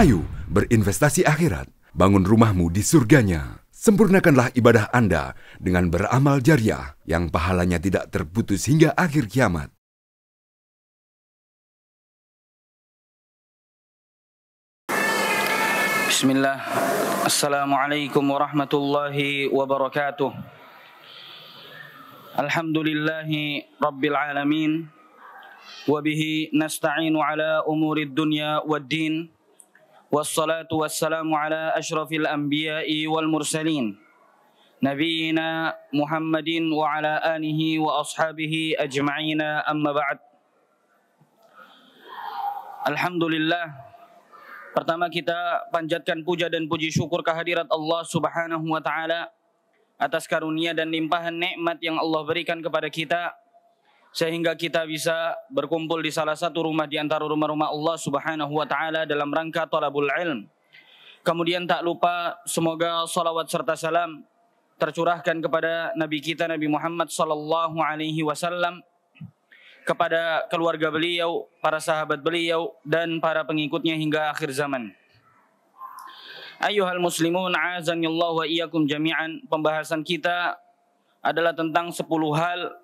Ayo berinvestasi akhirat, bangun rumahmu di surganya. Sempurnakanlah ibadah Anda dengan beramal jariah yang pahalanya tidak terputus hingga akhir kiamat. Bismillah. Assalamualaikum warahmatullahi wabarakatuh. Alhamdulillahi rabbil alamin. Wabihi nasta'inu ala umurid dunya waddin. Wassalatu wassalamu ala ashrafil anbiya'i wal mursalin. Nabiyyina Muhammadin wa ala alihi wa ashabihi ajma'ina amma ba'd. Alhamdulillah. Pertama kita panjatkan puja dan puji syukur kehadirat Allah Subhanahu wa taala atas karunia dan limpahan nikmat yang Allah berikan kepada kita sehingga kita bisa berkumpul di salah satu rumah di antara rumah-rumah Allah Subhanahu wa taala dalam rangka thalabul ilm. Kemudian tak lupa semoga salawat serta salam tercurahkan kepada Nabi kita Nabi Muhammad sallallahu alaihi wasallam, kepada keluarga beliau, para sahabat beliau dan para pengikutnya hingga akhir zaman. Ayyuhal muslimun, a'azanillahu wa iyyakum jami'an. Pembahasan kita adalah tentang 10 hal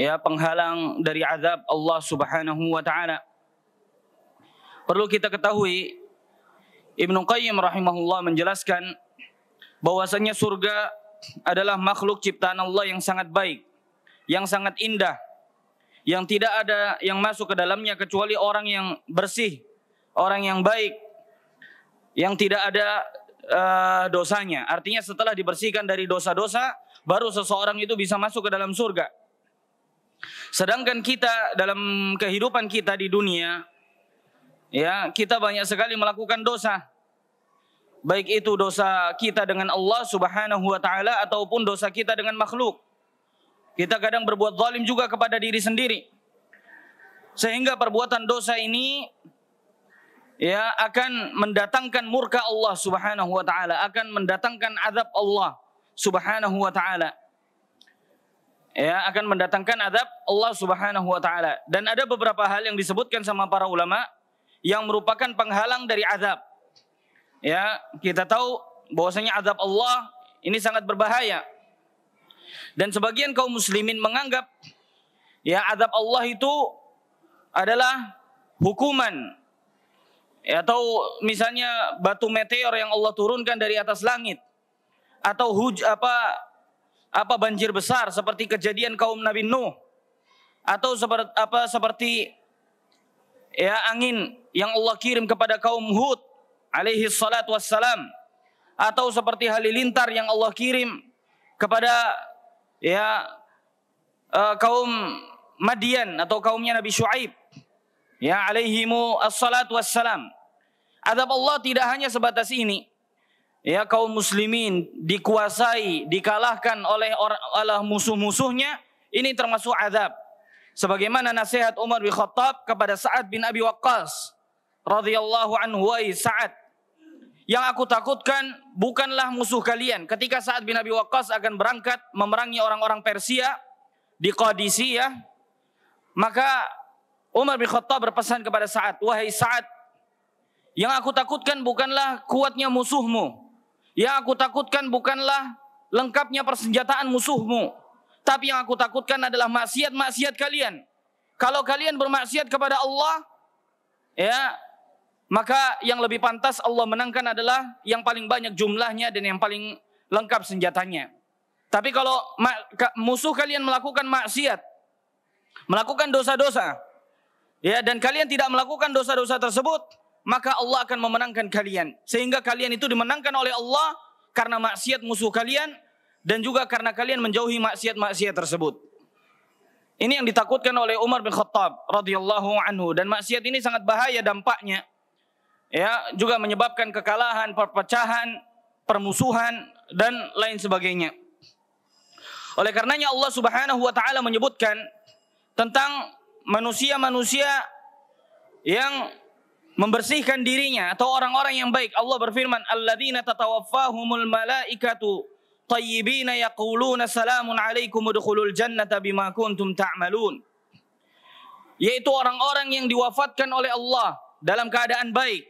penghalang dari azab Allah Subhanahu wa taala. Perlu kita ketahui, Ibnu Qayyim rahimahullah menjelaskan bahwasanya surga adalah makhluk ciptaan Allah yang sangat baik, yang sangat indah, yang tidak ada yang masuk ke dalamnya kecuali orang yang bersih, orang yang baik, yang tidak ada dosanya. Artinya setelah dibersihkan dari dosa-dosa, baru seseorang itu bisa masuk ke dalam surga. Sedangkan kita dalam kehidupan kita di dunia, kita banyak sekali melakukan dosa. Baik itu dosa kita dengan Allah Subhanahu wa taala ataupun dosa kita dengan makhluk. Kita kadang berbuat zalim juga kepada diri sendiri. Sehingga perbuatan dosa ini akan mendatangkan murka Allah Subhanahu wa taala, akan mendatangkan azab Allah Subhanahu wa taala. Akan mendatangkan azab Allah Subhanahu wa taala. Dan ada beberapa hal yang disebutkan sama para ulama yang merupakan penghalang dari azab. Kita tahu bahwasanya azab Allah ini sangat berbahaya. Dan sebagian kaum muslimin menganggap azab Allah itu adalah hukuman, atau misalnya batu meteor yang Allah turunkan dari atas langit, atau banjir besar seperti kejadian kaum Nabi Nuh, atau seperti angin yang Allah kirim kepada kaum Hud alaihi salatu wassalam, atau seperti halilintar yang Allah kirim kepada kaum Madian atau kaumnya Nabi Syuaib alaihimu assalatu wassalam. Azab Allah tidak hanya sebatas ini. Kaum muslimin dikuasai, dikalahkan oleh musuh-musuhnya, ini termasuk azab. Sebagaimana nasihat Umar bin Khattab kepada Sa'ad bin Abi Waqqas radhiyallahu anhu, wahai Sa'ad, yang aku takutkan bukanlah musuh kalian. Ketika Sa'ad bin Abi Waqqas akan berangkat memerangi orang-orang Persia di Qadisiyah, maka Umar bin Khattab berpesan kepada Sa'ad, wahai Sa'ad, yang aku takutkan bukanlah kuatnya musuhmu, yang aku takutkan bukanlah lengkapnya persenjataan musuhmu, tapi yang aku takutkan adalah maksiat-maksiat kalian. Kalau kalian bermaksiat kepada Allah, maka yang lebih pantas Allah menangkan adalah yang paling banyak jumlahnya dan yang paling lengkap senjatanya. Tapi kalau musuh kalian melakukan maksiat, melakukan dosa-dosa, dan kalian tidak melakukan dosa-dosa tersebut, maka Allah akan memenangkan kalian. Sehingga kalian itu dimenangkan oleh Allah karena maksiat musuh kalian, dan juga karena kalian menjauhi maksiat-maksiat tersebut. Ini yang ditakutkan oleh Umar bin Khattab radhiyallahu anhu. Dan maksiat ini sangat bahaya dampaknya. Juga menyebabkan kekalahan, perpecahan, permusuhan, dan lain sebagainya. Oleh karenanya Allah Subhanahu wa taala menyebutkan tentang manusia-manusia yang membersihkan dirinya atau orang-orang yang baik. Allah berfirman, alladzina tatawaffahumul malaikatu tayyibina yaquluna salamun alaikum udkhulul jannata bima kuntum ta'malun. Yaitu orang-orang yang diwafatkan oleh Allah dalam keadaan baik.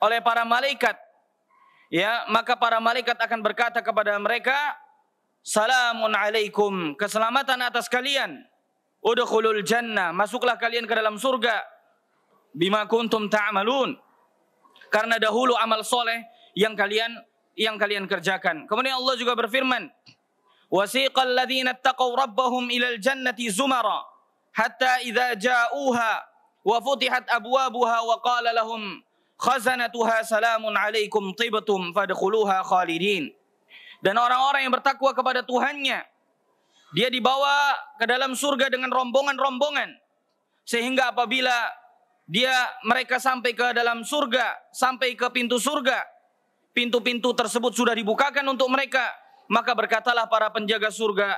oleh para malaikat. Ya, maka para malaikat akan berkata kepada mereka, salamun alaikum, keselamatan atas kalian. Udkhulul jannah, masuklah kalian ke dalam surga. Bima kuntum ta'malun, karena dahulu amal soleh yang kalian kerjakan. Kemudian Allah juga berfirman, wasiqal ladzina taqaw rabbahum ilal jannati zumara hatta idza ja'uha wa futihat abwabuha wa qala lahum khazanatuha salamun alaikum tibtum fadkhuluha khalidin. Dan orang-orang yang bertakwa kepada Tuhannya, dia dibawa ke dalam surga dengan rombongan-rombongan, sehingga apabila mereka sampai ke dalam surga, sampai ke pintu surga, pintu-pintu tersebut sudah dibukakan untuk mereka, maka berkatalah para penjaga surga,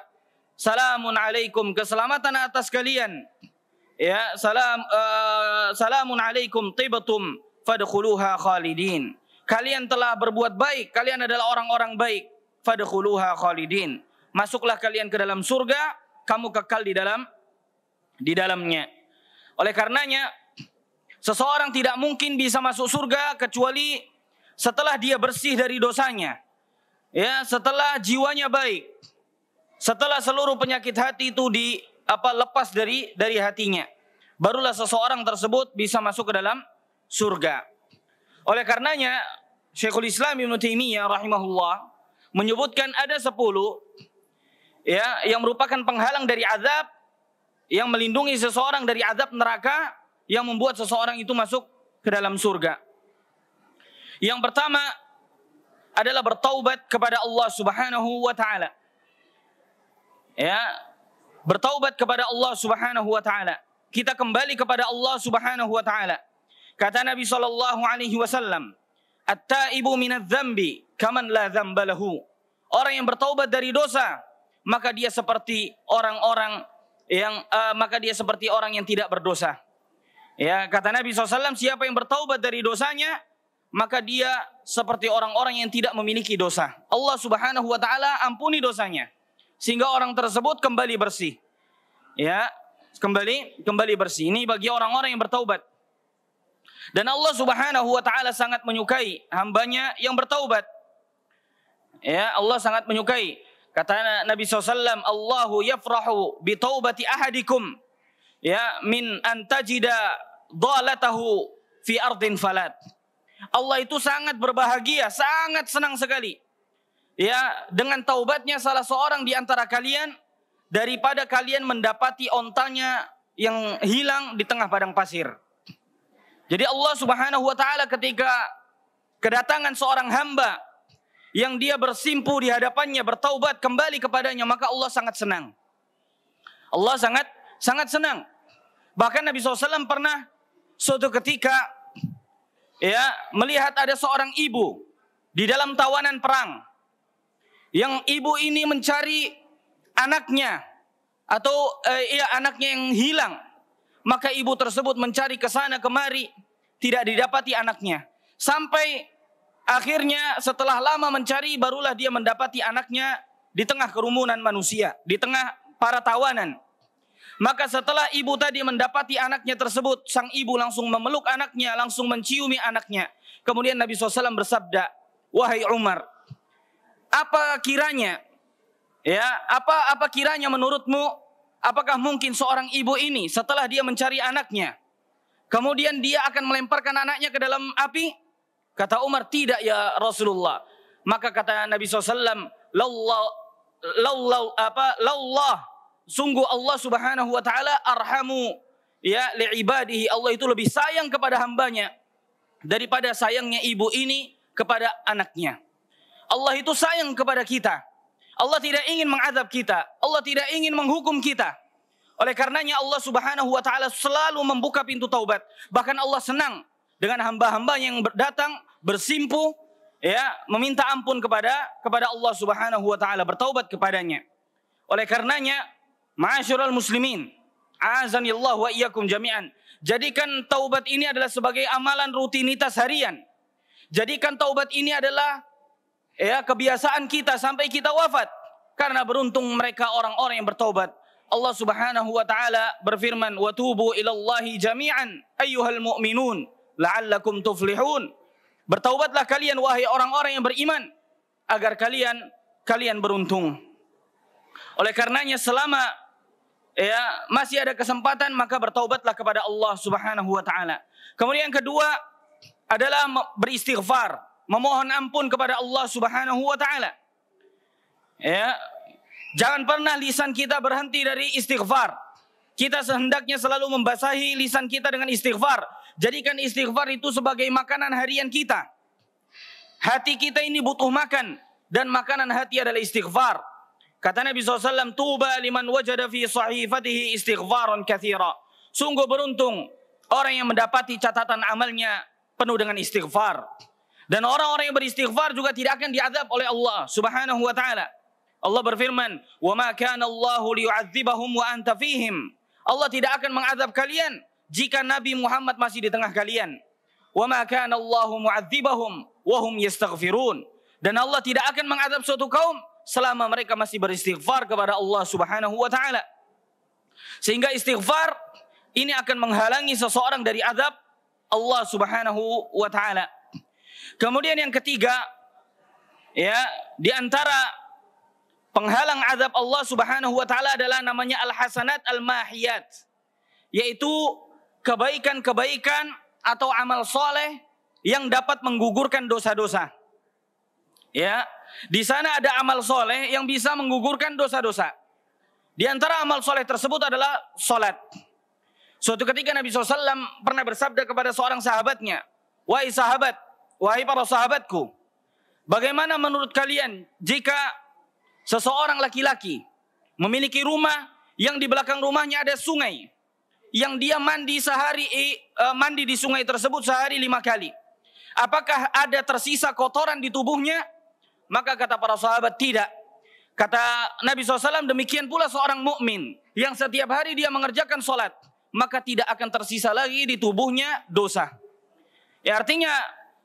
salamun alaikum, keselamatan atas kalian. Ya, salamun alaikum tibtum fadkhuluha khalidin. Kalian telah berbuat baik, kalian adalah orang-orang baik. Fadkhuluha khalidin. Masuklah kalian ke dalam surga, kamu kekal di dalamnya. Oleh karenanya, seseorang tidak mungkin bisa masuk surga kecuali setelah dia bersih dari dosanya. Ya, setelah jiwanya baik. Setelah seluruh penyakit hati itu lepas dari hatinya. Barulah seseorang tersebut bisa masuk ke dalam surga. Oleh karenanya, Syekhul Islam Ibnu Taimiyah rahimahullah menyebutkan ada 10 ya, yang merupakan penghalang dari azab, yang melindungi seseorang dari azab neraka, yang membuat seseorang itu masuk ke dalam surga. Yang pertama adalah bertaubat kepada Allah Subhanahu wa taala. Ya, bertaubat kepada Allah Subhanahu wa taala. Kita kembali kepada Allah Subhanahu wa taala. Kata Nabi sallallahu alaihi wasallam, "At-taibu minadz-dzambi kaman la dzamba lahu." Orang yang bertaubat dari dosa, maka dia seperti orang yang tidak berdosa. Ya, kata Nabi SAW, siapa yang bertaubat dari dosanya, maka dia seperti orang-orang yang tidak memiliki dosa. Allah Subhanahu wa taala ampuni dosanya sehingga orang tersebut kembali bersih. Ya, kembali bersih. Ini bagi orang-orang yang bertaubat. Dan Allah Subhanahu wa taala sangat menyukai hambanya yang bertaubat. Ya, Allah sangat menyukai. Kata Nabi SAW, Allahu yafrahu bi taubati ahadikum ya min antajida dhalatahu fi ardin falat. Allah itu sangat berbahagia, sangat senang sekali ya dengan taubatnya salah seorang di antara kalian daripada kalian mendapati ontanya yang hilang di tengah padang pasir. Jadi Allah Subhanahu wa taala ketika kedatangan seorang hamba yang dia bersimpu di hadapannya, bertaubat kembali kepadanya, maka Allah sangat senang. Allah sangat senang. Bahkan Nabi SAW pernah suatu ketika ya melihat ada seorang ibu di dalam tawanan perang. Yang ibu ini mencari anaknya atau anaknya yang hilang. Maka ibu tersebut mencari ke sana kemari, tidak didapati anaknya. Sampai akhirnya setelah lama mencari, barulah dia mendapati anaknya di tengah kerumunan manusia, di tengah para tawanan. Maka setelah ibu tadi mendapati anaknya tersebut, sang ibu langsung memeluk anaknya, langsung menciumi anaknya. Kemudian Nabi SAW bersabda, wahai Umar, apa kiranya menurutmu, apakah mungkin seorang ibu ini setelah dia mencari anaknya, kemudian dia akan melemparkan anaknya ke dalam api? Kata Umar, tidak ya Rasulullah. Maka kata Nabi SAW, sungguh Allah Subhanahu wa taala arhamu ya li'ibadihi. Allah itu lebih sayang kepada hambanya daripada sayangnya ibu ini kepada anaknya. Allah itu sayang kepada kita. Allah tidak ingin mengadab kita. Allah tidak ingin menghukum kita. Oleh karenanya Allah Subhanahu wa taala selalu membuka pintu taubat. Bahkan Allah senang dengan hamba-hamba yang datang bersimpu ya meminta ampun kepada Allah Subhanahu wa taala, bertaubat kepadanya. Oleh karenanya, ma'asyiral muslimin, azanillahu wa iyyakum jami'an, jadikan taubat ini adalah sebagai amalan rutinitas harian. Jadikan taubat ini adalah ya kebiasaan kita sampai kita wafat. Karena beruntung mereka orang-orang yang bertaubat. Allah Subhanahu wa taala berfirman, "Wa tubu ilallahi jami'an ayyuhal mu'minun la'allakum tuflihun." Bertaubatlah kalian wahai orang-orang yang beriman agar kalian beruntung. Oleh karenanya selama masih ada kesempatan maka bertaubatlah kepada Allah Subhanahu wa taala. Kemudian yang kedua adalah beristighfar, memohon ampun kepada Allah Subhanahu wa taala. Ya, jangan pernah lisan kita berhenti dari istighfar. Kita sehendaknya selalu membasahi lisan kita dengan istighfar. Jadikan istighfar itu sebagai makanan harian kita. Hati kita ini butuh makan, dan makanan hati adalah istighfar. Kata Nabi SAW, tuba liman wajada fi sahifatihi istighfaran katsira. Sungguh beruntung orang yang mendapati catatan amalnya penuh dengan istighfar. Dan orang-orang yang beristighfar juga tidak akan diazab oleh Allah Subhanahu wa taala. Allah berfirman, "Wa ma kana Allahu liyu'adzibahum wa anta fihim." Allah tidak akan mengazab kalian jika Nabi Muhammad masih di tengah kalian. "Wa ma kana Allahu mu'adzibahum wa hum yastaghfirun." Dan Allah tidak akan mengazab suatu kaum selama mereka masih beristighfar kepada Allah Subhanahu wa taala. Sehingga istighfar ini akan menghalangi seseorang dari azab Allah Subhanahu wa taala. Kemudian yang ketiga, di antara penghalang azab Allah Subhanahu wa taala adalah namanya al-hasanat al-mahiyat, yaitu kebaikan-kebaikan atau amal soleh yang dapat menggugurkan dosa-dosa. Ya, di sana ada amal soleh yang bisa menggugurkan dosa-dosa. Di antara amal soleh tersebut adalah salat. Suatu ketika Nabi SAW pernah bersabda kepada seorang sahabatnya, "Wahai sahabat, wahai para sahabatku, bagaimana menurut kalian jika seseorang laki-laki memiliki rumah yang di belakang rumahnya ada sungai, yang dia mandi di sungai tersebut sehari 5 kali. Apakah ada tersisa kotoran di tubuhnya?" Maka kata para sahabat, tidak. Kata Nabi SAW, demikian pula seorang mukmin yang setiap hari dia mengerjakan sholat, maka tidak akan tersisa lagi di tubuhnya dosa. Ya, artinya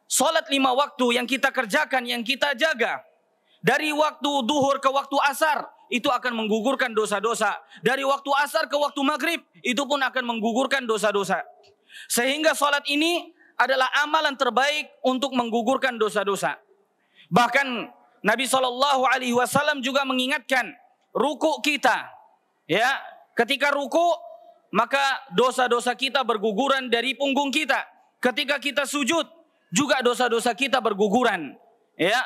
sholat 5 waktu yang kita kerjakan, yang kita jaga, dari waktu duhur ke waktu asar, itu akan menggugurkan dosa-dosa. Dari waktu asar ke waktu maghrib, itu pun akan menggugurkan dosa-dosa. Sehingga sholat ini adalah amalan terbaik untuk menggugurkan dosa-dosa. Bahkan Nabi SAW juga mengingatkan ruku kita. Ya, ketika ruku, maka dosa-dosa kita berguguran dari punggung kita. Ketika kita sujud, juga dosa-dosa kita berguguran. Ya,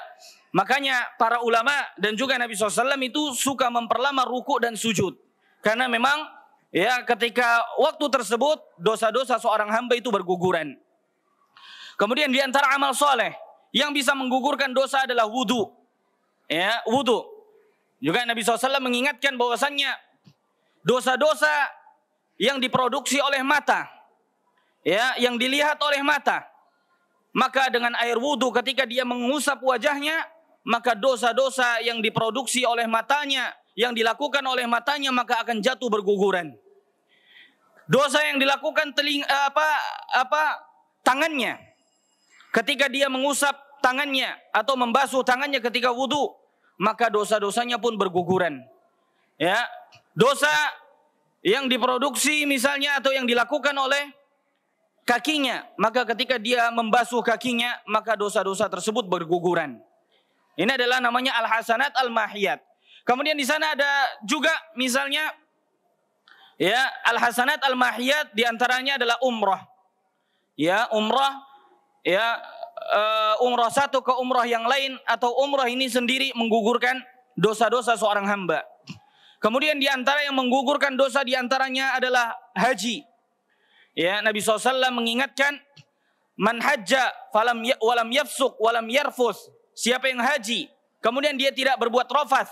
makanya para ulama dan juga Nabi SAW itu suka memperlama ruku dan sujud. Karena memang ketika waktu tersebut dosa-dosa seorang hamba itu berguguran. Kemudian di antara amal soleh yang bisa menggugurkan dosa adalah wudu. Wudu. Juga Nabi SAW mengingatkan bahwasannya dosa-dosa yang diproduksi oleh mata, yang dilihat oleh mata, maka dengan air wudu ketika dia mengusap wajahnya, maka dosa-dosa yang diproduksi oleh matanya, yang dilakukan oleh matanya, maka akan jatuh berguguran. Dosa yang dilakukan tangannya, ketika dia mengusap tangannya atau membasuh tangannya ketika wudu, maka dosa-dosanya pun berguguran. Ya, dosa yang diproduksi misalnya atau yang dilakukan oleh kakinya, maka ketika dia membasuh kakinya, maka dosa-dosa tersebut berguguran. Ini adalah namanya al-hasanat al-mahiyat. Kemudian di sana ada juga misalnya al-hasanat al-mahiyat, di antaranya adalah umrah. Umrah umrah satu ke umrah yang lain, atau umrah ini sendiri menggugurkan dosa-dosa seorang hamba. Kemudian di antara yang menggugurkan dosa di antaranya adalah haji. Nabi SAW mengingatkan, man hajja walam yafsuk walam yarfus. Siapa yang haji kemudian dia tidak berbuat rafath,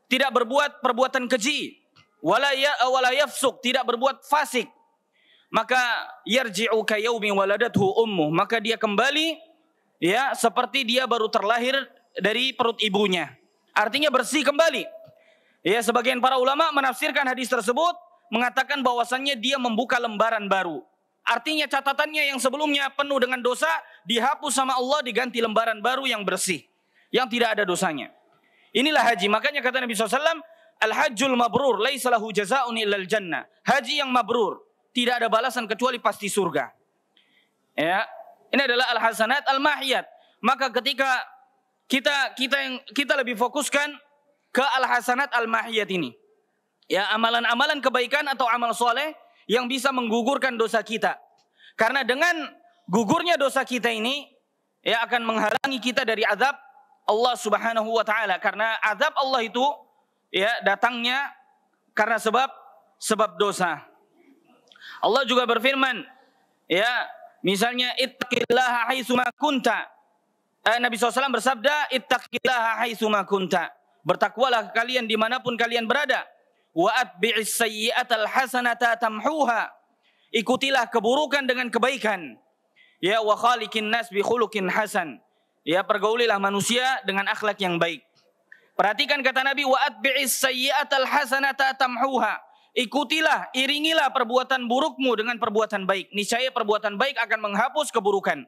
tidak berbuat perbuatan keji, wala yafsuk, tidak berbuat fasik, maka yarji'u ka yaumi waladathu ummuh, maka dia kembali seperti dia baru terlahir dari perut ibunya. Artinya bersih kembali. Sebagian para ulama menafsirkan hadis tersebut mengatakan bahwasannya dia membuka lembaran baru. Artinya catatannya yang sebelumnya penuh dengan dosa dihapus sama Allah, diganti lembaran baru yang bersih, yang tidak ada dosanya. Inilah haji. Makanya kata Nabi SAW, al-hajjul mabrur laisa lahu jazaa'un illal jannah. Haji yang mabrur tidak ada balasan kecuali pasti surga. Ini adalah al-hasanat al-mahiyat. Maka ketika kita lebih fokuskan ke al-hasanat al-mahiyat ini. Ya, amalan-amalan kebaikan atau amal soleh yang bisa menggugurkan dosa kita. Karena dengan gugurnya dosa kita ini, ya akan menghalangi kita dari azab Allah Subhanahu wa taala. Karena azab Allah itu ya datangnya karena sebab dosa. Allah juga berfirman, ya, misalnya ittaqillaha haitsu ma kunta. Nabi SAW bersabda, ittaqillaha haitsu ma kunta. Bertakwalah kalian dimanapun kalian berada. Wa atbi'is sayyi'atal hasanata tamhuha. Ikutilah keburukan dengan kebaikan. Ya, wa khaliqin nas bi khuluqin hasan. Ya, pergaulilah manusia dengan akhlak yang baik. Perhatikan kata Nabi, wa atbi'is sayyi'atal hasanata tamhuha. Ikutilah, iringilah perbuatan burukmu dengan perbuatan baik. Niscaya perbuatan baik akan menghapus keburukan.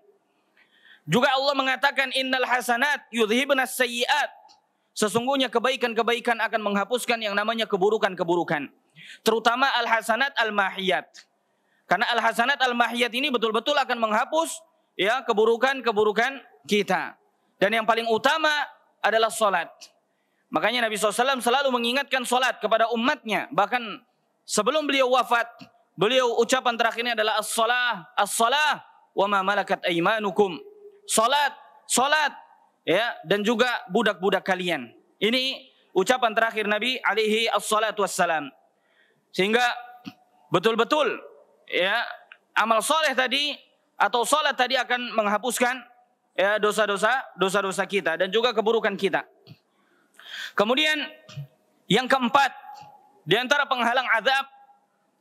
Juga Allah mengatakan innal hasanat yudhibnas sayyi'at. Sesungguhnya kebaikan-kebaikan akan menghapuskan yang namanya keburukan-keburukan. Terutama al-hasanat al-mahiyat. Karena al-hasanat al-mahiyat ini betul-betul akan menghapus ya keburukan-keburukan kita. Dan yang paling utama adalah salat. Makanya Nabi SAW selalu mengingatkan salat kepada umatnya. Bahkan sebelum beliau wafat, beliau ucapan terakhirnya adalah as-salah wa ma malakat aymanukum. Salat, ya, dan juga budak-budak kalian. Ini ucapan terakhir Nabi alaihi assalatu wassalam. Sehingga betul-betul ya amal soleh tadi atau salat tadi akan menghapuskan ya dosa-dosa kita dan juga keburukan kita. Kemudian yang keempat, di antara penghalang azab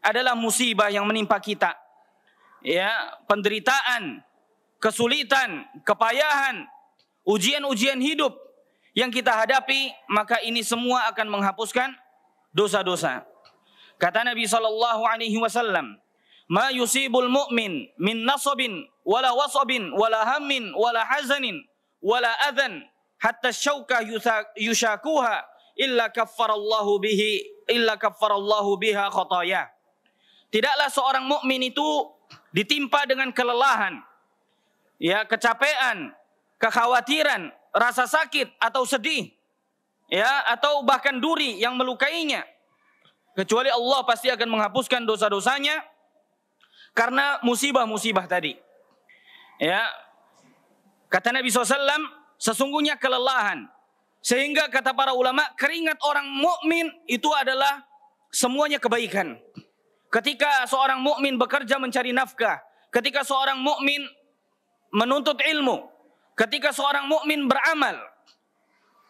adalah musibah yang menimpa kita. Ya, penderitaan, kesulitan, kepayahan, ujian-ujian hidup yang kita hadapi, maka ini semua akan menghapuskan dosa-dosa. Kata Nabi SAW, ma yusibul mu'min min nasabin wala wasabin wala hammin wala hazanin wala adhan hatta syauka yushakuha illa kaffarallahu biha khataya. Tidaklah seorang mukmin itu ditimpa dengan kelelahan, ya, kecapean, kekhawatiran, rasa sakit atau sedih, ya, atau bahkan duri yang melukainya, kecuali Allah pasti akan menghapuskan dosa-dosanya karena musibah-musibah tadi. Ya, kata Nabi SAW, sesungguhnya kelelahan, sehingga kata para ulama, keringat orang mukmin itu adalah semuanya kebaikan. Ketika seorang mukmin bekerja mencari nafkah, ketika seorang mukmin menuntut ilmu, ketika seorang mukmin beramal,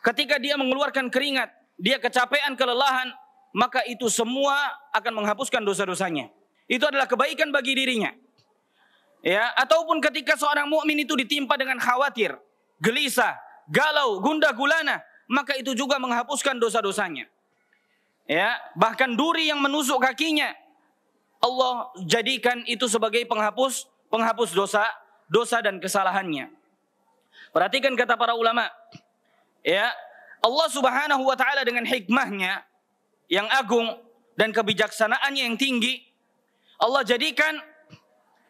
ketika dia mengeluarkan keringat, dia kecapean, kelelahan, maka itu semua akan menghapuskan dosa-dosanya. Itu adalah kebaikan bagi dirinya. Ya, ataupun ketika seorang mukmin itu ditimpa dengan khawatir, gelisah, galau, gundah gulana, maka itu juga menghapuskan dosa-dosanya. Ya, bahkan duri yang menusuk kakinya, Allah jadikan itu sebagai penghapus dosa dan kesalahannya. Perhatikan kata para ulama, ya, Allah Subhanahu wa taala dengan hikmahnya yang agung dan kebijaksanaannya yang tinggi, Allah jadikan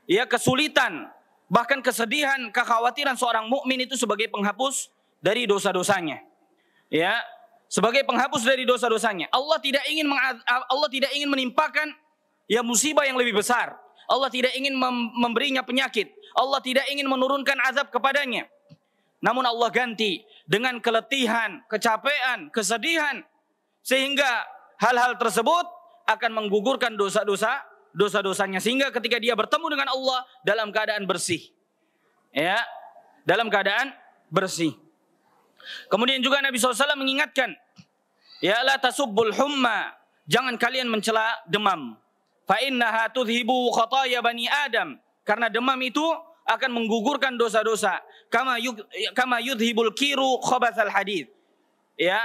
ya kesulitan, bahkan kesedihan, kekhawatiran seorang mukmin itu sebagai penghapus dari dosa-dosanya. Ya, sebagai penghapus dari dosa-dosanya. Allah tidak ingin menimpakan ya musibah yang lebih besar. Allah tidak ingin memberinya penyakit. Allah tidak ingin menurunkan azab kepadanya. Namun Allah ganti dengan keletihan, kecapean, kesedihan, sehingga hal-hal tersebut akan menggugurkan dosa-dosanya, sehingga ketika dia bertemu dengan Allah dalam keadaan bersih. Ya, dalam keadaan bersih. Kemudian juga Nabi SAW mengingatkan, ya, la tasubbul humma, jangan kalian mencela demam. Fa innaha tudhibu khataya bani Adam, karena demam itu akan menggugurkan dosa-dosa. Kama yudhibul kiru khabathal hadid. Ya,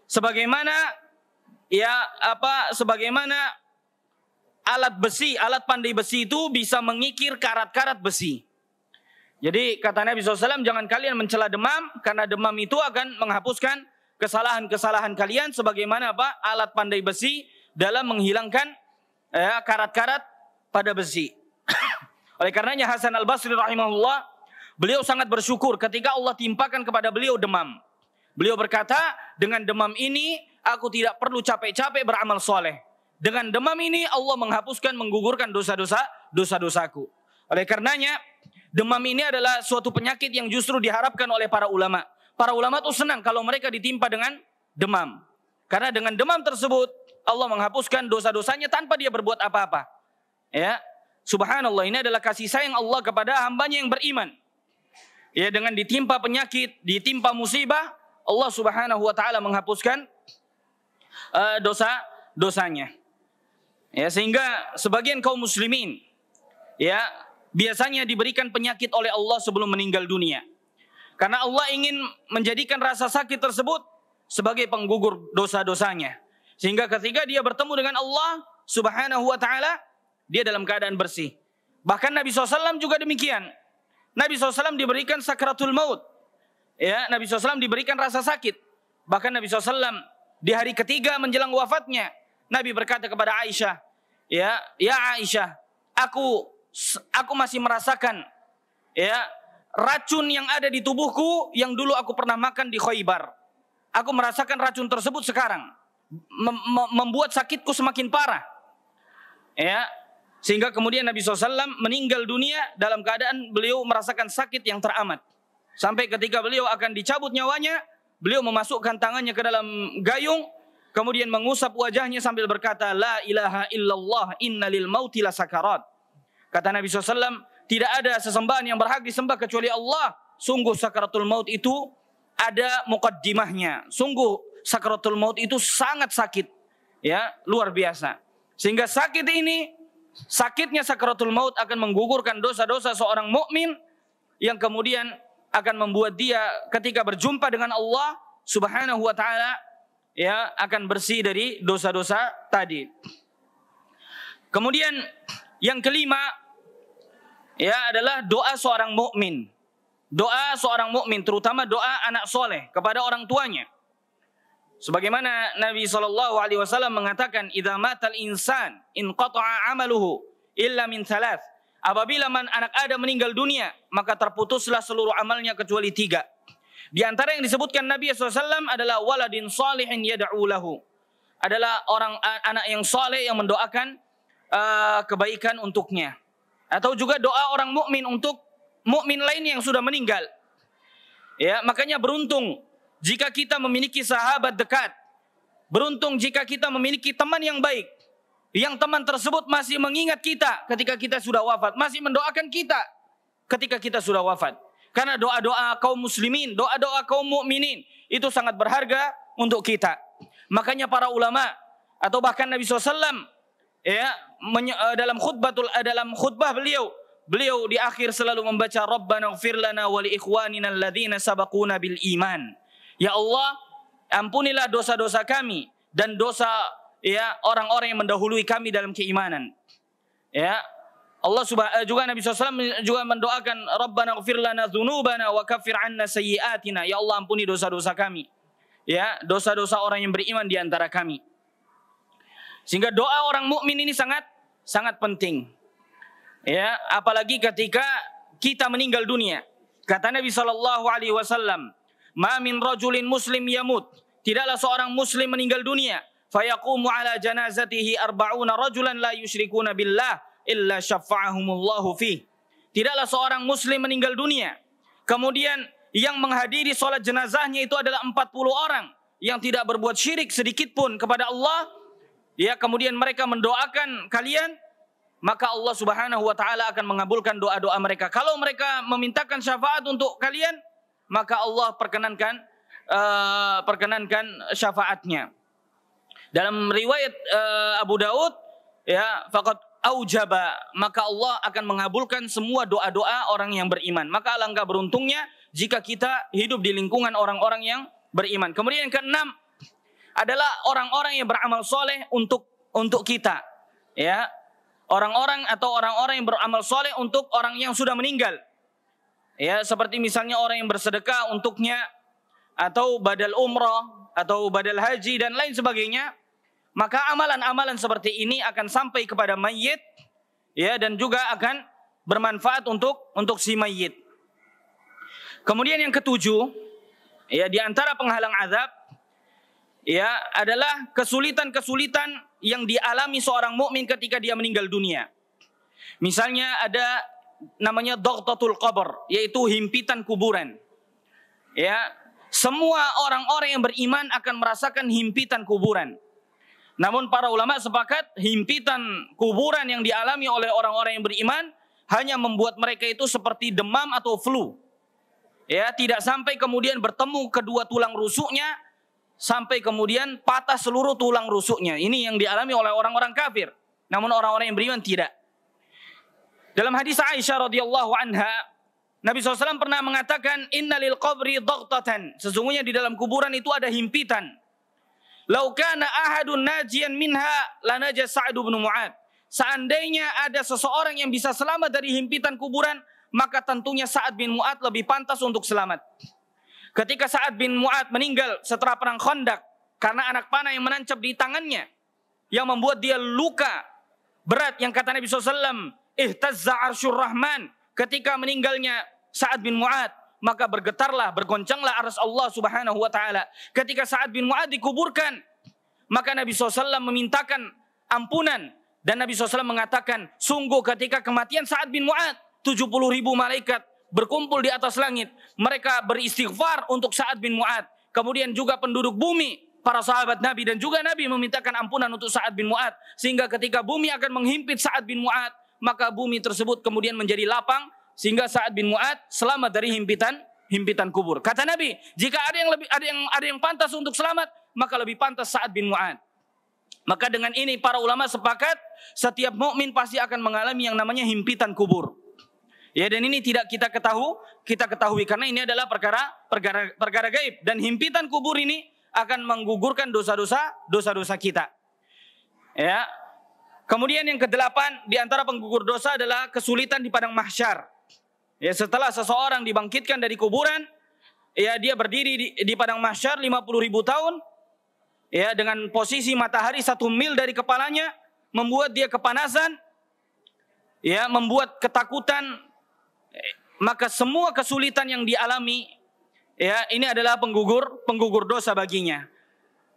sebagaimana alat besi, alat pandai besi itu bisa mengikir karat-karat besi. Jadi kata Nabi SAW, jangan kalian mencela demam, karena demam itu akan menghapuskan kesalahan-kesalahan kalian sebagaimana alat pandai besi dalam menghilangkan karat-karat pada besi. Oleh karenanya Hasan al-Basri rahimahullah beliau sangat bersyukur ketika Allah timpakan kepada beliau demam. Beliau berkata, dengan demam ini aku tidak perlu capek-capek beramal soleh. Dengan demam ini Allah menghapuskan, menggugurkan dosa-dosaku. Oleh karenanya, demam ini adalah suatu penyakit yang justru diharapkan oleh para ulama. Para ulama itu senang kalau mereka ditimpa dengan demam. Karena dengan demam tersebut Allah menghapuskan dosa-dosanya tanpa dia berbuat apa-apa. Ya, subhanallah, ini adalah kasih sayang Allah kepada hambanya yang beriman. Ya, dengan ditimpa penyakit, ditimpa musibah, Allah Subhanahu wa taala menghapuskan dosa-dosanya. Ya, sehingga sebagian kaum muslimin ya biasanya diberikan penyakit oleh Allah sebelum meninggal dunia. Karena Allah ingin menjadikan rasa sakit tersebut sebagai penggugur dosa-dosanya. Sehingga ketika dia bertemu dengan Allah Subhanahu wa taala, dia dalam keadaan bersih. Bahkan Nabi SAW juga demikian. Nabi SAW diberikan sakratul maut. Ya, Nabi SAW diberikan rasa sakit. Bahkan Nabi SAW di hari ketiga menjelang wafatnya, Nabi berkata kepada Aisyah, ya Aisyah, aku masih merasakan ya racun yang ada di tubuhku yang dulu aku pernah makan di Khaybar. Aku merasakan racun tersebut sekarang membuat sakitku semakin parah. Ya, sehingga kemudian Nabi SAW meninggal dunia dalam keadaan beliau merasakan sakit yang teramat. Sampai ketika beliau akan dicabut nyawanya, beliau memasukkan tangannya ke dalam gayung, kemudian mengusap wajahnya sambil berkata, La ilaha illallah innalil mauti lasakarat. Kata Nabi SAW, tidak ada sesembahan yang berhak disembah kecuali Allah. Sungguh sakaratul maut itu ada muqaddimahnya. Sungguh sakaratul maut itu sangat sakit. Ya, luar biasa. Sehingga sakitnya sakaratul maut akan menggugurkan dosa-dosa seorang mukmin yang kemudian akan membuat dia ketika berjumpa dengan Allah Subhanahu wa taala ya akan bersih dari dosa-dosa tadi. Kemudian yang kelima ya adalah doa seorang mukmin. Doa seorang mukmin, terutama doa anak soleh kepada orang tuanya. Sebagaimana Nabi SAW mengatakan, "Idza matal insan inqata'a 'amaluhu illa min thalath." Apabila anak Adam meninggal dunia, maka terputuslah seluruh amalnya kecuali 3. Di antara yang disebutkan Nabi SAW adalah waladin salihin yad'u lahu. Adalah anak yang soleh yang mendoakan kebaikan untuknya. Atau juga doa orang mukmin untuk mukmin lain yang sudah meninggal. Ya, makanya beruntung jika kita memiliki sahabat dekat. Beruntung jika kita memiliki teman yang baik. Yang teman tersebut masih mengingat kita ketika kita sudah wafat. Masih mendoakan kita ketika kita sudah wafat. Karena doa-doa kaum muslimin, doa-doa kaum mukminin itu sangat berharga untuk kita. Makanya para ulama atau bahkan Nabi SAW ya, dalam khutbah beliau di akhir selalu membaca Rabbana ighfir lana wa li ikhwanina alladzina sabaquna bil iman. Ya Allah, ampunilah dosa-dosa kami dan dosa ya orang-orang yang mendahului kami dalam keimanan. Ya, Allah juga Nabi SAW juga mendoakan Rabbana ighfir lana dzunubana wa kaffir 'anna sayyi'atina. Ya Allah, ampuni dosa-dosa kami. Ya, dosa-dosa orang yang beriman di antara kami. Sehingga doa orang mukmin ini sangat penting. Ya, apalagi ketika kita meninggal dunia. Kata Nabi SAW, "Ma min rajulin muslim yamut." Tidaklah seorang muslim meninggal dunia, fayaqumu ala janazatihi 40 rajulan la yusyrikuna billah illa syafa'ahumullahu fi. Tidaklah seorang muslim meninggal dunia, kemudian yang menghadiri salat jenazahnya itu adalah 40 orang yang tidak berbuat syirik sedikit pun kepada Allah. Ya, kemudian mereka mendoakan kalian, maka Allah Subhanahu wa taala akan mengabulkan doa-doa mereka. Kalau mereka memintakan syafaat untuk kalian, maka Allah perkenankan syafaatnya. Dalam riwayat Abu Daud, ya, faqad aujaba, maka Allah akan mengabulkan semua doa-doa orang yang beriman. Maka alangkah beruntungnya jika kita hidup di lingkungan orang-orang yang beriman. Kemudian yang keenam adalah orang-orang yang beramal soleh untuk kita. Ya, orang-orang yang beramal soleh untuk orang yang sudah meninggal. Ya, seperti misalnya orang yang bersedekah untuknya, atau badal umrah, atau badal haji dan lain sebagainya. Maka amalan-amalan seperti ini akan sampai kepada mayit, ya, dan juga akan bermanfaat untuk si mayit. Kemudian yang ketujuh, ya, di antara penghalang azab, ya, adalah kesulitan-kesulitan yang dialami seorang mukmin ketika dia meninggal dunia. Misalnya ada namanya dhaqtatul qabr, yaitu himpitan kuburan. Ya, semua orang-orang yang beriman akan merasakan himpitan kuburan. Namun para ulama sepakat himpitan kuburan yang dialami oleh orang-orang yang beriman hanya membuat mereka itu seperti demam atau flu. Ya, tidak sampai kemudian bertemu kedua tulang rusuknya sampai kemudian patah seluruh tulang rusuknya. Ini yang dialami oleh orang-orang kafir. Namun orang-orang yang beriman tidak. Dalam hadis Aisyah radhiyallahu anha, Nabi SAW pernah mengatakan, Inna lil qabri dhaqtatan. Sesungguhnya di dalam kuburan itu ada himpitan. Lau kana ahadun najian minha lanaja Sa'd bin Mu'adz. Seandainya ada seseorang yang bisa selamat dari himpitan kuburan, maka tentunya Sa'd bin Mu'adz lebih pantas untuk selamat. Ketika Sa'd bin Mu'adz meninggal setelah perang Khandaq karena anak panah yang menancap di tangannya yang membuat dia luka berat, yang kata Nabi SAW, ihtazza arsyur rahman. Ketika meninggalnya Sa'd bin Mu'adz, maka bergetarlah, bergoncanglah arsy Allah Subhanahu wa taala. Ketika Sa'd bin Mu'adz dikuburkan, maka Nabi SAW memintakan ampunan, dan Nabi SAW mengatakan, sungguh ketika kematian Sa'd bin Mu'adz, 70.000 malaikat berkumpul di atas langit. Mereka beristighfar untuk Sa'd bin Mu'adz. Kemudian juga penduduk bumi, para sahabat Nabi dan juga Nabi memintakan ampunan untuk Sa'd bin Mu'adz. Sehingga ketika bumi akan menghimpit Sa'd bin Mu'adz, maka bumi tersebut kemudian menjadi lapang sehingga Sa'd bin Mu'adz selamat dari himpitan kubur. Kata Nabi, jika ada yang pantas untuk selamat, maka lebih pantas Sa'd bin Mu'adz. Maka dengan ini para ulama sepakat setiap mukmin pasti akan mengalami yang namanya himpitan kubur. Ya, dan ini tidak kita ketahui karena ini adalah perkara gaib, dan himpitan kubur ini akan menggugurkan dosa-dosa kita. Ya. Kemudian yang kedelapan di antara penggugur dosa adalah kesulitan di padang mahsyar. Ya, setelah seseorang dibangkitkan dari kuburan, ya, dia berdiri di padang mahsyar 50.000 tahun, ya, dengan posisi matahari 1 mil dari kepalanya, membuat dia kepanasan, ya, membuat ketakutan. Maka semua kesulitan yang dialami, ya, ini adalah penggugur dosa baginya.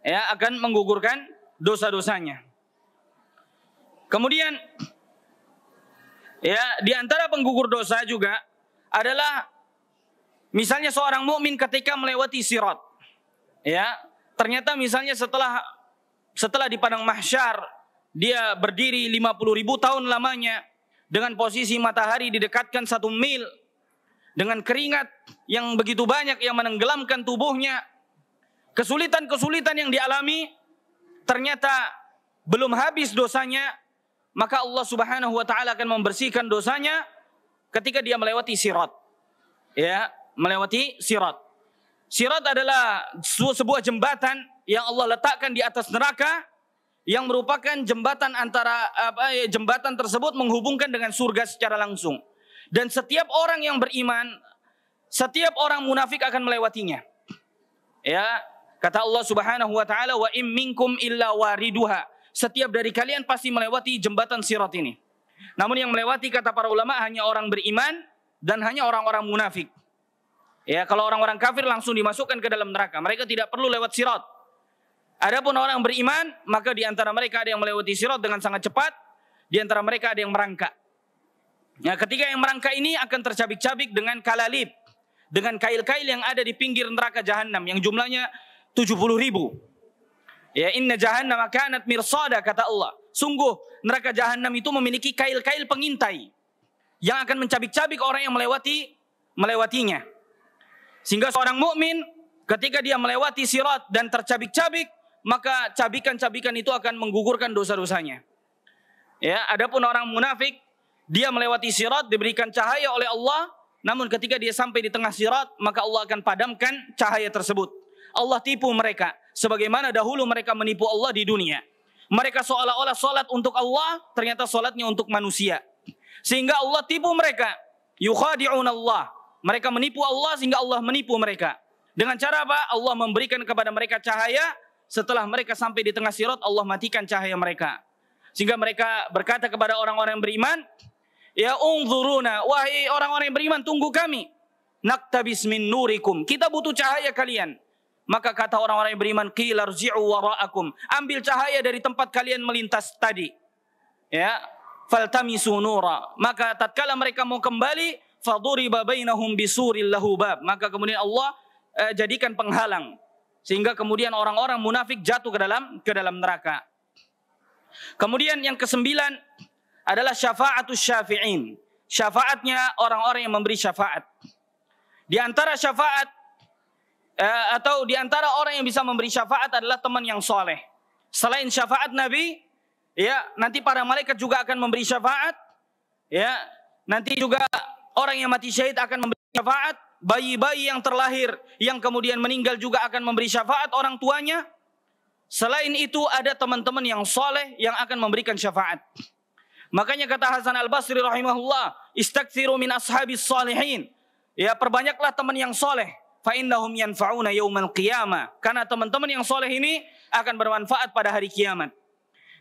Ya, akan menggugurkan dosa-dosanya. Kemudian, ya, di antara penggugur dosa juga adalah misalnya seorang mukmin ketika melewati sirat. Ya, ternyata misalnya setelah di padang mahsyar dia berdiri 50.000 tahun lamanya dengan posisi matahari didekatkan 1 mil, dengan keringat yang begitu banyak yang menenggelamkan tubuhnya, kesulitan-kesulitan yang dialami, ternyata belum habis dosanya, maka Allah Subhanahu wa taala akan membersihkan dosanya ketika dia melewati sirat. Ya, melewati sirat. Sirat adalah sebuah jembatan yang Allah letakkan di atas neraka, yang merupakan jembatan jembatan tersebut menghubungkan dengan surga secara langsung. Dan setiap orang yang beriman, setiap orang munafik akan melewatinya. Ya, kata Allah Subhanahu wa taala, wa im minkum illa wariduha. Setiap dari kalian pasti melewati jembatan sirat ini. Namun yang melewati, kata para ulama, hanya orang beriman dan hanya orang-orang munafik. Ya, kalau orang-orang kafir langsung dimasukkan ke dalam neraka. Mereka tidak perlu lewat sirat. Adapun orang beriman, maka di antara mereka ada yang melewati sirat dengan sangat cepat, di antara mereka ada yang merangkak. Ya, ketika yang merangkak ini akan tercabik-cabik dengan kalalib, dengan kail-kail yang ada di pinggir neraka jahanam yang jumlahnya 70.000. Ya, inna jahannam kanat mirsada, kata Allah. Sungguh neraka jahanam itu memiliki kail-kail pengintai yang akan mencabik-cabik orang yang melewatinya. Sehingga seorang mukmin ketika dia melewati sirat dan tercabik-cabik, maka cabikan-cabikan itu akan menggugurkan dosa-dosanya. Ya, adapun orang munafik, dia melewati sirat diberikan cahaya oleh Allah, namun ketika dia sampai di tengah sirat, maka Allah akan padamkan cahaya tersebut. Allah tipu mereka sebagaimana dahulu mereka menipu Allah di dunia. Mereka seolah-olah salat untuk Allah, ternyata salatnya untuk manusia. Sehingga Allah tipu mereka. Yukhadi'un Allah. Mereka menipu Allah sehingga Allah menipu mereka. Dengan cara apa? Allah memberikan kepada mereka cahaya. Setelah mereka sampai di tengah sirat, Allah matikan cahaya mereka. Sehingga mereka berkata kepada orang-orang yang beriman, ya unzuruna, wahai orang-orang yang beriman, tunggu kami. naktabis min nurikum. Kita butuh cahaya kalian. Maka kata orang-orang yang beriman, qila rji'u wara'akum. Ambil cahaya dari tempat kalian melintas tadi. Ya, faltamisu nura. Maka tatkala mereka mau kembali, faduriba bainahum bisuril lahu bab. Maka kemudian Allah jadikan penghalang sehingga kemudian orang-orang munafik jatuh ke dalam neraka. Kemudian yang kesembilan adalah syafa'atus syafi'in. Syafaatnya orang-orang yang memberi syafaat. Di antara syafaat atau di antara orang yang bisa memberi syafaat adalah teman yang soleh. Selain syafaat Nabi, ya, nanti para malaikat juga akan memberi syafaat. Ya, nanti juga orang yang mati syahid akan memberi syafaat. Bayi-bayi yang terlahir yang kemudian meninggal juga akan memberi syafaat orang tuanya. Selain itu ada teman-teman yang soleh yang akan memberikan syafaat. Makanya kata Hasan Al-Basri rahimahullah, istakthiru min ashabis salihin. Ya, perbanyaklah teman yang soleh. Fa innahum yanfa'una yaumal qiyamah. Karena teman-teman yang soleh ini akan bermanfaat pada hari kiamat.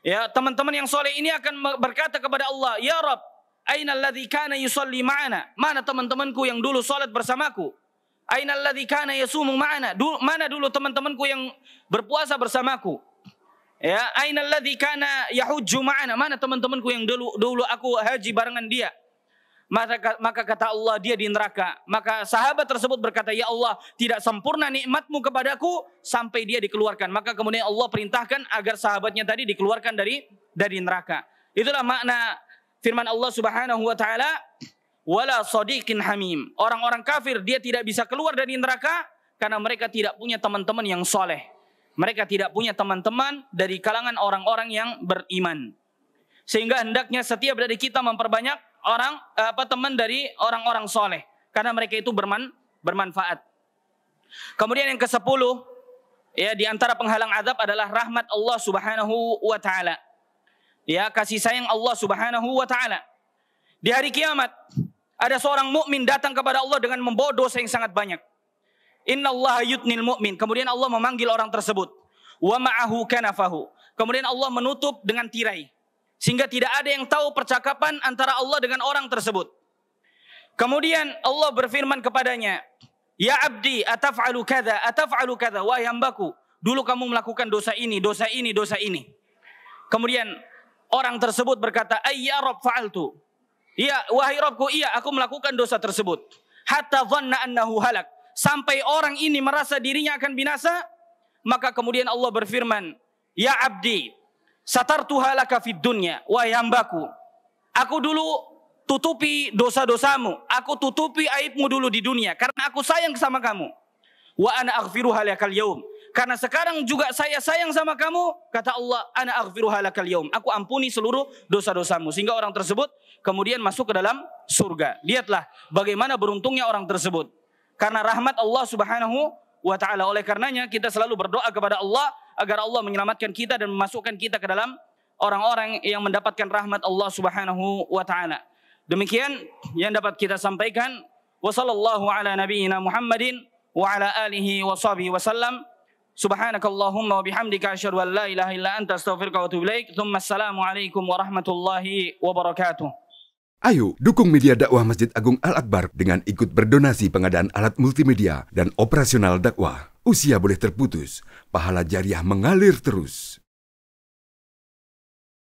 Ya, teman-teman yang soleh ini akan berkata kepada Allah, ya Rabb, aina alladhi kana yusalli ma'ana? Mana teman-temanku yang dulu salat bersamaku? Aina alladhi kana yasumu ma'ana? Mana dulu teman-temanku yang berpuasa bersamaku? Ya, aina alladhi kana yahujju ma'ana? Mana teman-temanku yang dulu aku haji barengan dia? Maka kata Allah, dia di neraka. Maka sahabat tersebut berkata, ya Allah, tidak sempurna nikmatmu kepadaku sampai dia dikeluarkan. Maka kemudian Allah perintahkan agar sahabatnya tadi dikeluarkan dari neraka. Itulah makna firman Allah Subhanahu wa taala, wala sadiqin hamim. Orang-orang kafir dia tidak bisa keluar dari neraka karena mereka tidak punya teman-teman yang soleh. Mereka tidak punya teman-teman dari kalangan orang-orang yang beriman. Sehingga hendaknya setiap dari kita memperbanyak teman dari orang-orang soleh, karena mereka itu bermanfaat. Kemudian yang ke-10, ya, di antara penghalang azab adalah rahmat Allah Subhanahu wa taala. Ya, kasih sayang Allah Subhanahu wa taala. Di hari kiamat ada seorang mukmin datang kepada Allah dengan membawa dosa yang sangat banyak. Innallaha yudnil mu'min. Kemudian Allah memanggil orang tersebut. Wa ma'ahu kanafahu. Kemudian Allah menutup dengan tirai, sehingga tidak ada yang tahu percakapan antara Allah dengan orang tersebut. Kemudian Allah berfirman kepadanya, ya abdi, ataf'alu kadza, ataf'alu kadza. Wahai hambaku, dulu kamu melakukan dosa ini, dosa ini, dosa ini. Kemudian orang tersebut berkata, ya Rabb, fa'altu. Ya, wahai Rabbku, iya, aku melakukan dosa tersebut. Hatta dhanna annahu halak. Sampai orang ini merasa dirinya akan binasa. Maka kemudian Allah berfirman, ya abdi, satartuha laka fid dunya. Wahai hambaku, aku dulu tutupi dosa-dosamu, aku tutupi aibmu dulu di dunia karena aku sayang sama kamu. Wa ana aghfiruha lakal yaum. Karena sekarang juga saya sayang sama kamu, kata Allah, ana aghfiruha lakal yaum. Aku ampuni seluruh dosa-dosamu. Sehingga orang tersebut kemudian masuk ke dalam surga. Lihatlah bagaimana beruntungnya orang tersebut. Karena rahmat Allah Subhanahu wa taala. Oleh karenanya kita selalu berdoa kepada Allah agar Allah menyelamatkan kita dan memasukkan kita ke dalam orang-orang yang mendapatkan rahmat Allah Subhanahu wa taala. Demikian yang dapat kita sampaikan. Wassallallahu ala nabiyyina Muhammadin wa ala alihi wa sahbihi wasallam. Subhanakallahumma wa bihamdika asyhadu an la ilaha illa anta astaghfiruka wa atubu ilaik. Tsumma assalamu alaikum warahmatullahi wabarakatuh. Ayo dukung media dakwah Masjid Agung Al-Akbar dengan ikut berdonasi pengadaan alat multimedia dan operasional dakwah. Usia boleh terputus, pahala jariah mengalir terus.